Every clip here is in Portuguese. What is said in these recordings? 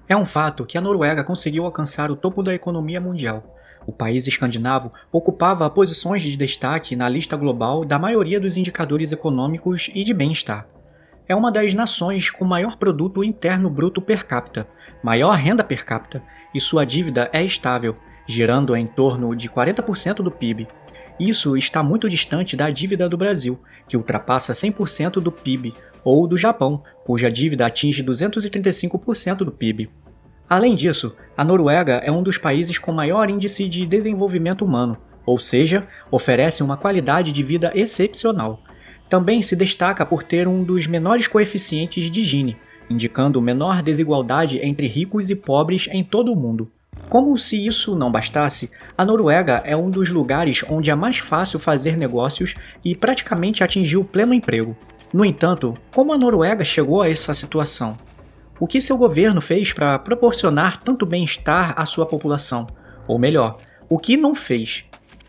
É um fato que a Noruega conseguiu alcançar o topo da economia mundial. O país escandinavo ocupava posições de destaque na lista global da maioria dos indicadores econômicos e de bem-estar. É uma das nações com maior produto interno bruto per capita, maior renda per capita, e sua dívida é estável, girando em torno de 40% do PIB. Isso está muito distante da dívida do Brasil, que ultrapassa 100% do PIB, ou do Japão, cuja dívida atinge 235% do PIB. Além disso, a Noruega é um dos países com maior índice de desenvolvimento humano, ou seja, oferece uma qualidade de vida excepcional. Também se destaca por ter um dos menores coeficientes de Gini, indicando menor desigualdade entre ricos e pobres em todo o mundo. Como se isso não bastasse, a Noruega é um dos lugares onde é mais fácil fazer negócios e praticamente atingir o pleno emprego. No entanto, como a Noruega chegou a essa situação? O que seu governo fez para proporcionar tanto bem-estar à sua população? Ou melhor, o que não fez?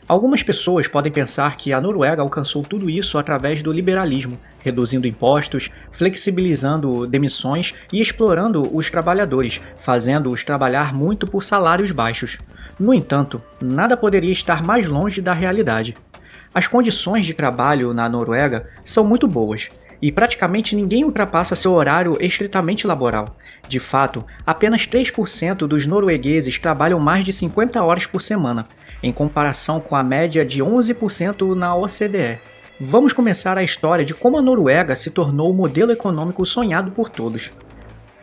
Algumas pessoas podem pensar que a Noruega alcançou tudo isso através do liberalismo, reduzindo impostos, flexibilizando demissões e explorando os trabalhadores, fazendo-os trabalhar muito por salários baixos. No entanto, nada poderia estar mais longe da realidade. As condições de trabalho na Noruega são muito boas, e praticamente ninguém ultrapassa seu horário estritamente laboral. De fato, apenas 3% dos noruegueses trabalham mais de 50 horas por semana, em comparação com a média de 11% na OCDE. Vamos começar a história de como a Noruega se tornou o modelo econômico sonhado por todos.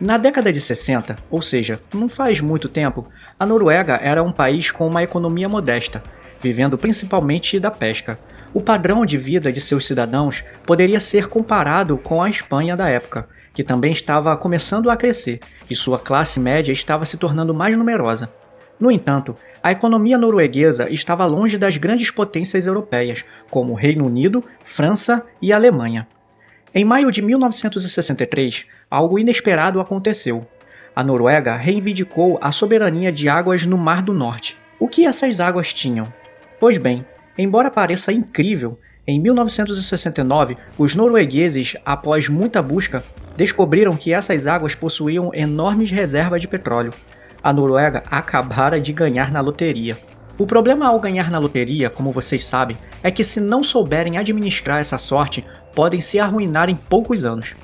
Na década de 60, ou seja, não faz muito tempo, a Noruega era um país com uma economia modesta, vivendo principalmente da pesca. O padrão de vida de seus cidadãos poderia ser comparado com a Espanha da época, que também estava começando a crescer, e sua classe média estava se tornando mais numerosa. No entanto, a economia norueguesa estava longe das grandes potências europeias, como o Reino Unido, França e Alemanha. Em maio de 1963, algo inesperado aconteceu. A Noruega reivindicou a soberania de águas no Mar do Norte. O que essas águas tinham? Pois bem, embora pareça incrível, em 1969, os noruegueses, após muita busca, descobriram que essas águas possuíam enormes reservas de petróleo. A Noruega acabara de ganhar na loteria. O problema ao ganhar na loteria, como vocês sabem, é que se não souberem administrar essa sorte, podem se arruinar em poucos anos.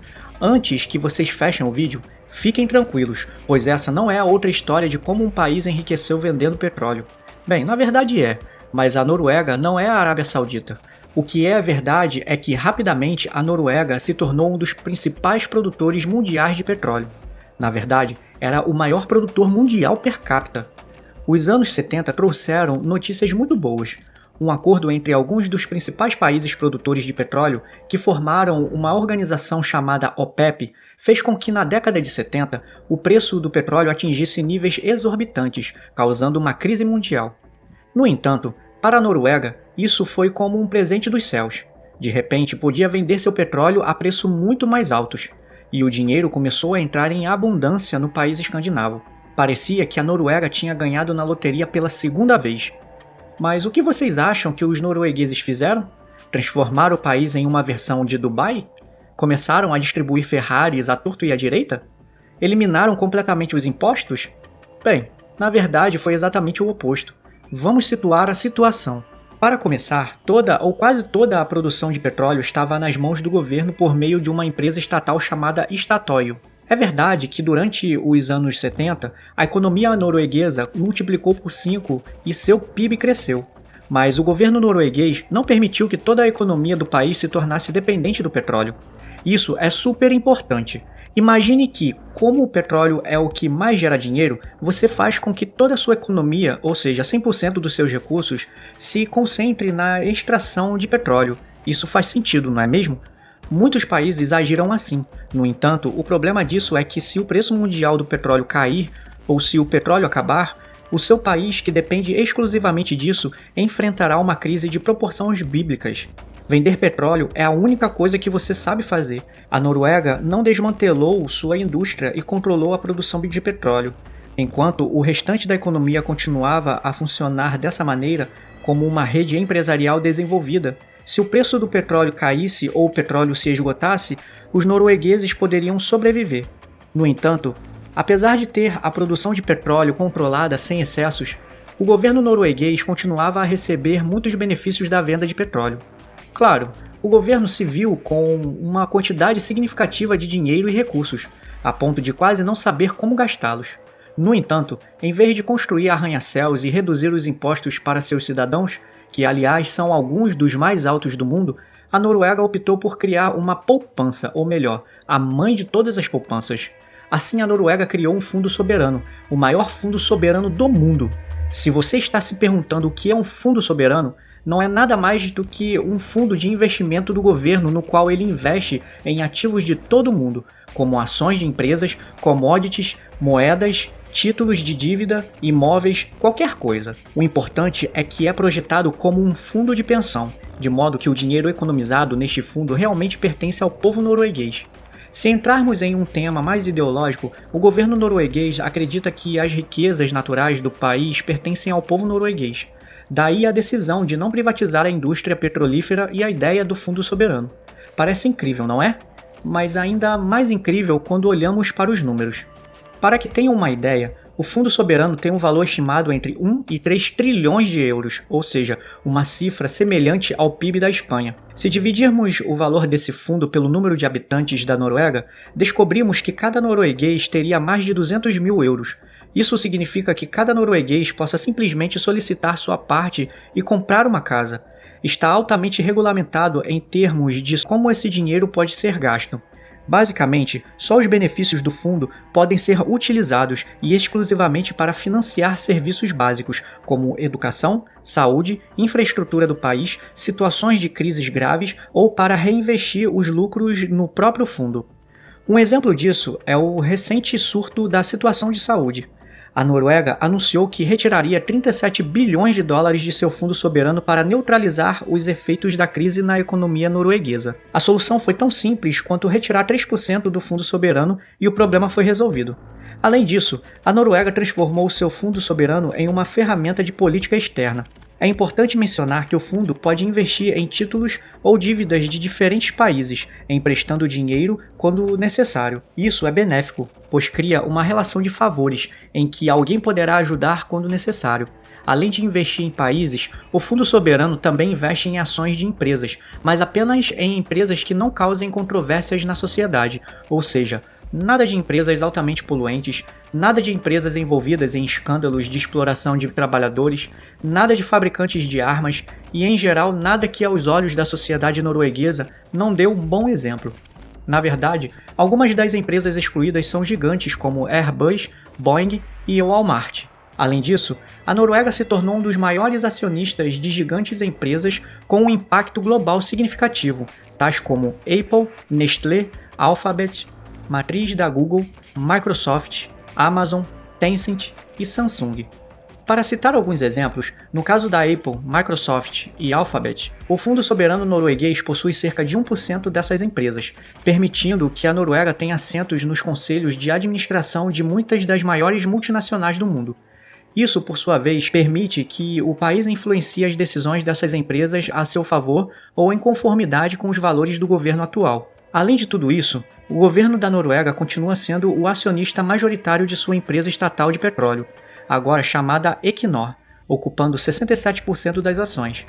Antes que vocês fechem o vídeo, fiquem tranquilos, pois essa não é a outra história de como um país enriqueceu vendendo petróleo. Bem, na verdade é, mas a Noruega não é a Arábia Saudita. O que é verdade é que rapidamente a Noruega se tornou um dos principais produtores mundiais de petróleo. Na verdade, era o maior produtor mundial per capita. Os anos 70 trouxeram notícias muito boas. Um acordo entre alguns dos principais países produtores de petróleo, que formaram uma organização chamada OPEP, fez com que na década de 70 o preço do petróleo atingisse níveis exorbitantes, causando uma crise mundial. No entanto, para a Noruega, isso foi como um presente dos céus. De repente, podia vender seu petróleo a preços muito mais altos, e o dinheiro começou a entrar em abundância no país escandinavo. Parecia que a Noruega tinha ganhado na loteria pela segunda vez. Mas o que vocês acham que os noruegueses fizeram? Transformaram o país em uma versão de Dubai? Começaram a distribuir Ferraris à torto e à direita? Eliminaram completamente os impostos? Bem, na verdade foi exatamente o oposto. Vamos situar a situação. Para começar, toda ou quase toda a produção de petróleo estava nas mãos do governo por meio de uma empresa estatal chamada Statoil. É verdade que durante os anos 70, a economia norueguesa multiplicou por 5 e seu PIB cresceu. Mas o governo norueguês não permitiu que toda a economia do país se tornasse dependente do petróleo. Isso é super importante. Imagine que, como o petróleo é o que mais gera dinheiro, você faz com que toda a sua economia, ou seja, 100% dos seus recursos, se concentre na extração de petróleo. Isso faz sentido, não é mesmo? Muitos países agiram assim. No entanto, o problema disso é que se o preço mundial do petróleo cair, ou se o petróleo acabar, o seu país, que depende exclusivamente disso, enfrentará uma crise de proporções bíblicas. Vender petróleo é a única coisa que você sabe fazer. A Noruega não desmantelou sua indústria e controlou a produção de petróleo, enquanto o restante da economia continuava a funcionar dessa maneira como uma rede empresarial desenvolvida. Se o preço do petróleo caísse ou o petróleo se esgotasse, os noruegueses poderiam sobreviver. No entanto, Apesar de ter a produção de petróleo controlada sem excessos, o governo norueguês continuava a receber muitos benefícios da venda de petróleo. Claro, o governo se viu com uma quantidade significativa de dinheiro e recursos, a ponto de quase não saber como gastá-los. No entanto, em vez de construir arranha-céus e reduzir os impostos para seus cidadãos, que aliás são alguns dos mais altos do mundo, a Noruega optou por criar uma poupança, ou melhor, a mãe de todas as poupanças. Assim, a Noruega criou um fundo soberano, o maior fundo soberano do mundo. Se você está se perguntando o que é um fundo soberano, não é nada mais do que um fundo de investimento do governo no qual ele investe em ativos de todo o mundo, como ações de empresas, commodities, moedas, títulos de dívida, imóveis, qualquer coisa. O importante é que é projetado como um fundo de pensão, de modo que o dinheiro economizado neste fundo realmente pertence ao povo norueguês. Se entrarmos em um tema mais ideológico, o governo norueguês acredita que as riquezas naturais do país pertencem ao povo norueguês. Daí a decisão de não privatizar a indústria petrolífera e a ideia do fundo soberano. Parece incrível, não é? Mas ainda mais incrível quando olhamos para os números. Para que tenham uma ideia, o fundo soberano tem um valor estimado entre 1 e 3 trilhões de euros, ou seja, uma cifra semelhante ao PIB da Espanha. Se dividirmos o valor desse fundo pelo número de habitantes da Noruega, descobrimos que cada norueguês teria mais de 200 mil euros. Isso significa que cada norueguês possa simplesmente solicitar sua parte e comprar uma casa. Está altamente regulamentado em termos de como esse dinheiro pode ser gasto. Basicamente, só os benefícios do fundo podem ser utilizados e exclusivamente para financiar serviços básicos, como educação, saúde, infraestrutura do país, situações de crises graves ou para reinvestir os lucros no próprio fundo. Um exemplo disso é o recente surto da situação de saúde. A Noruega anunciou que retiraria 37 bilhões de dólares de seu fundo soberano para neutralizar os efeitos da crise na economia norueguesa. A solução foi tão simples quanto retirar 3% do fundo soberano e o problema foi resolvido. Além disso, a Noruega transformou seu fundo soberano em uma ferramenta de política externa. É importante mencionar que o fundo pode investir em títulos ou dívidas de diferentes países, emprestando dinheiro quando necessário. Isso é benéfico, pois cria uma relação de favores, em que alguém poderá ajudar quando necessário. Além de investir em países, o fundo soberano também investe em ações de empresas, mas apenas em empresas que não causem controvérsias na sociedade, ou seja, nada de empresas altamente poluentes, nada de empresas envolvidas em escândalos de exploração de trabalhadores, nada de fabricantes de armas e, em geral, nada que aos olhos da sociedade norueguesa não dê um bom exemplo. Na verdade, algumas das empresas excluídas são gigantes como Airbus, Boeing e Walmart. Além disso, a Noruega se tornou um dos maiores acionistas de gigantes empresas com um impacto global significativo, tais como Apple, Nestlé, Alphabet, matriz da Google, Microsoft, Amazon, Tencent e Samsung. Para citar alguns exemplos, no caso da Apple, Microsoft e Alphabet, o Fundo Soberano Norueguês possui cerca de 1% dessas empresas, permitindo que a Noruega tenha assentos nos conselhos de administração de muitas das maiores multinacionais do mundo. Isso, por sua vez, permite que o país influencie as decisões dessas empresas a seu favor ou em conformidade com os valores do governo atual. Além de tudo isso, o governo da Noruega continua sendo o acionista majoritário de sua empresa estatal de petróleo, agora chamada Equinor, ocupando 67% das ações.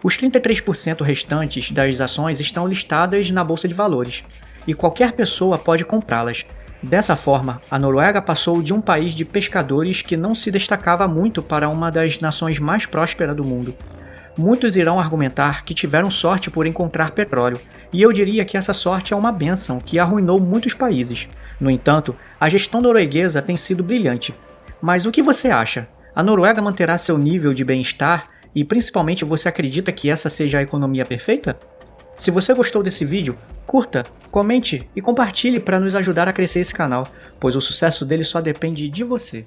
Os 33% restantes das ações estão listadas na Bolsa de Valores, e qualquer pessoa pode comprá-las. Dessa forma, a Noruega passou de um país de pescadores que não se destacava muito para uma das nações mais prósperas do mundo. Muitos irão argumentar que tiveram sorte por encontrar petróleo, e eu diria que essa sorte é uma bênção que arruinou muitos países. No entanto, a gestão norueguesa tem sido brilhante. Mas o que você acha? A Noruega manterá seu nível de bem-estar e principalmente você acredita que essa seja a economia perfeita? Se você gostou desse vídeo, curta, comente e compartilhe para nos ajudar a crescer esse canal, pois o sucesso dele só depende de você.